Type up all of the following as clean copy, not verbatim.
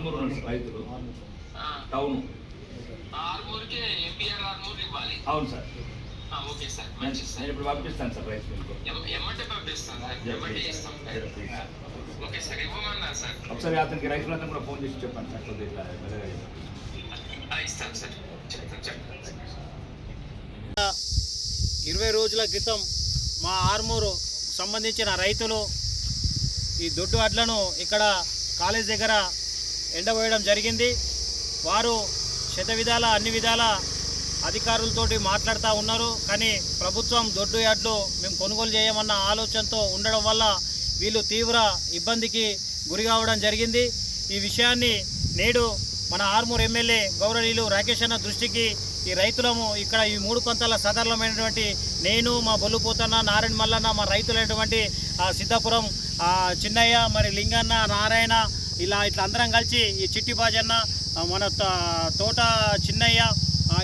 ఆర్మూర్ రైతులు town ఆర్మూర్కి MPR Armoor ఇవ్వాలి. అవును సార్. ఓకే సార్, మంచిది సార్. నేను ఇప్పుడు పంపిస్తాను సార్ రైస్ మిల్క్. ఎమ్మంటే పంపిస్తాను సార్, ఎమ్మంటే ఇస్తాం. ఓకే సార్, ఇవ్వమన్నా సార్. ఒకసారి అతనికి రైస్ మిల్ కూడా ఫోన్ చేసి చెప్పండి సార్, కొద్దిగా ఇస్తాను సార్, చెప్తాను. 20 రోజుల క్రితం మా ఆర్మూరు సంబంధించిన రైతులు ఈ దొడ్డు వడ్లను ఇక్కడ కాలేజ్ దగ్గర ఎండబోయడం జరిగింది. వారు శతవిధాల అన్ని విధాల అధికారులతోటి మాట్లాడుతూ ఉన్నారు. కానీ ప్రభుత్వం దొడ్డు యార్డ్లు మేము కొనుగోలు చేయమన్న ఆలోచనతో ఉండడం వల్ల వీళ్ళు తీవ్ర ఇబ్బందికి గురి కావడం జరిగింది. ఈ విషయాన్ని నేడు మన ఆర్మూర్ ఎమ్మెల్యే గౌరవనీయులు రాకేష్ అన్న దృష్టికి ఈ రైతులము ఇక్కడ ఈ 3 కొంతల సాధారణమైనటువంటి నేను, మా బొల్లుపోతన్న, నారాయణ మల్లన్న, మా రైతులైనటువంటి సిద్ధాపురం చిన్నయ్య, మరి లింగన్న, నారాయణ, ఇట్లా అందరం కలిసి ఈ చిట్టిబాజన్న, మన తోట చిన్నయ్య,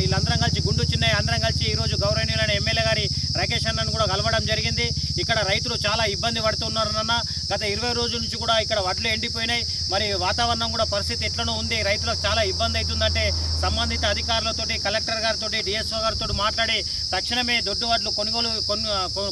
వీళ్ళందరం కలిసి గుండు చిన్నయ్య అందరం కలిసి ఈరోజు గౌరవనీయులైన ఎమ్మెల్యే గారి రాకేష్ అన్నను కూడా కలవడం జరిగింది. ఇక్కడ రైతులు చాలా ఇబ్బంది పడుతున్నారన్న. గత 20 రోజుల నుంచి కూడా ఇక్కడ వడ్లు ఎండిపోయినాయి. మరి వాతావరణం కూడా పరిస్థితి ఎట్లనో ఉంది. రైతులకు చాలా ఇబ్బంది అవుతుందంటే సంబంధిత అధికారులతోటి, కలెక్టర్ గారితో, డిఎస్ఓ గారితో మాట్లాడి తక్షణమే దొడ్డు వడ్లు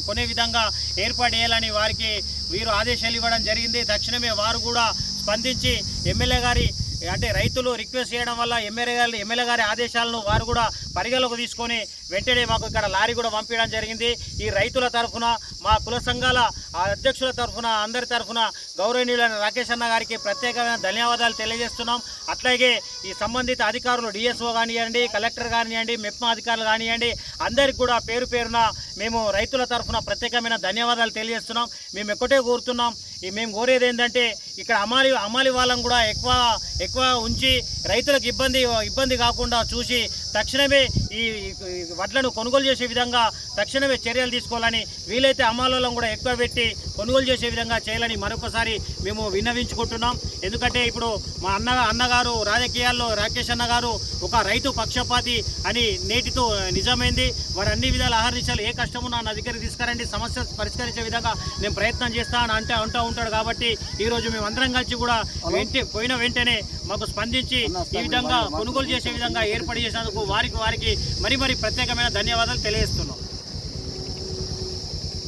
కొనే విధంగా ఏర్పాటు చేయాలని వారికి వీరు ఆదేశాలు ఇవ్వడం జరిగింది. తక్షణమే వారు కూడా స్పందించి ఎమ్మెల్యే గారి అంటే రైతులు రిక్వెస్ట్ చేయడం వల్ల ఎమ్మెల్యే గారి ఆదేశాలను వారు కూడా పరిగణలోకి తీసుకొని వెంటనే మాకు ఇక్కడ లారీ కూడా పంపించడం జరిగింది. ఈ రైతుల తరఫున, మా కుల సంఘాల అధ్యక్షుల తరఫున, అందరి తరఫున గౌరవనీయులైన రాకేష్ అన్న గారికి ప్రత్యేకమైన ధన్యవాదాలు తెలియజేస్తున్నాం. అట్లాగే ఈ సంబంధిత అధికారులు డిఎస్ఓ కానివ్వండి, కలెక్టర్ కానివ్వండి, మెప్మా అధికారులు కానివ్వండి, అందరికి కూడా పేరు పేరున మేము రైతుల తరఫున ప్రత్యేకమైన ధన్యవాదాలు తెలియజేస్తున్నాం. మేము ఒకటే కోరుతున్నాం, మేము కోరేది ఏంటంటే ఇక్కడ అమాలి వాళ్ళని కూడా ఎక్కువ ఉంచి రైతులకు ఇబ్బంది కాకుండా చూసి తక్షణమే ఈ వడ్లను కొనుగోలు చేసే విధంగా తక్షణమే చర్యలు తీసుకోవాలని, వీలైతే అమాలను కూడా ఎక్కువ పెట్టి కొనుగోలు చేసే విధంగా చేయాలని మరొకసారి మేము విన్నవించుకుంటున్నాం. ఎందుకంటే ఇప్పుడు మా అన్నగారు రాజకీయాల్లో రాకేష్ అన్న గారు ఒక రైతు పక్షపాతి అని నేటితో నిజమైంది. వారు అన్ని విధాల ఆహరించాలి, ఏ కష్టమున్నా నా దగ్గరికి తీసుకురండి, సమస్య పరిష్కరించే విధంగా నేను ప్రయత్నం చేస్తాను అంటూ ఉంటాడు. కాబట్టి ఈరోజు మేము అందరం కలిసి కూడా పోయిన వెంటనే మాకు స్పందించి ఈ విధంగా కొనుగోలు చేసే విధంగా ఏర్పాటు చేసినందుకు వారికి మరీ ప్రత్యేకమైన ధన్యవాదాలు తెలియజేస్తున్నాం.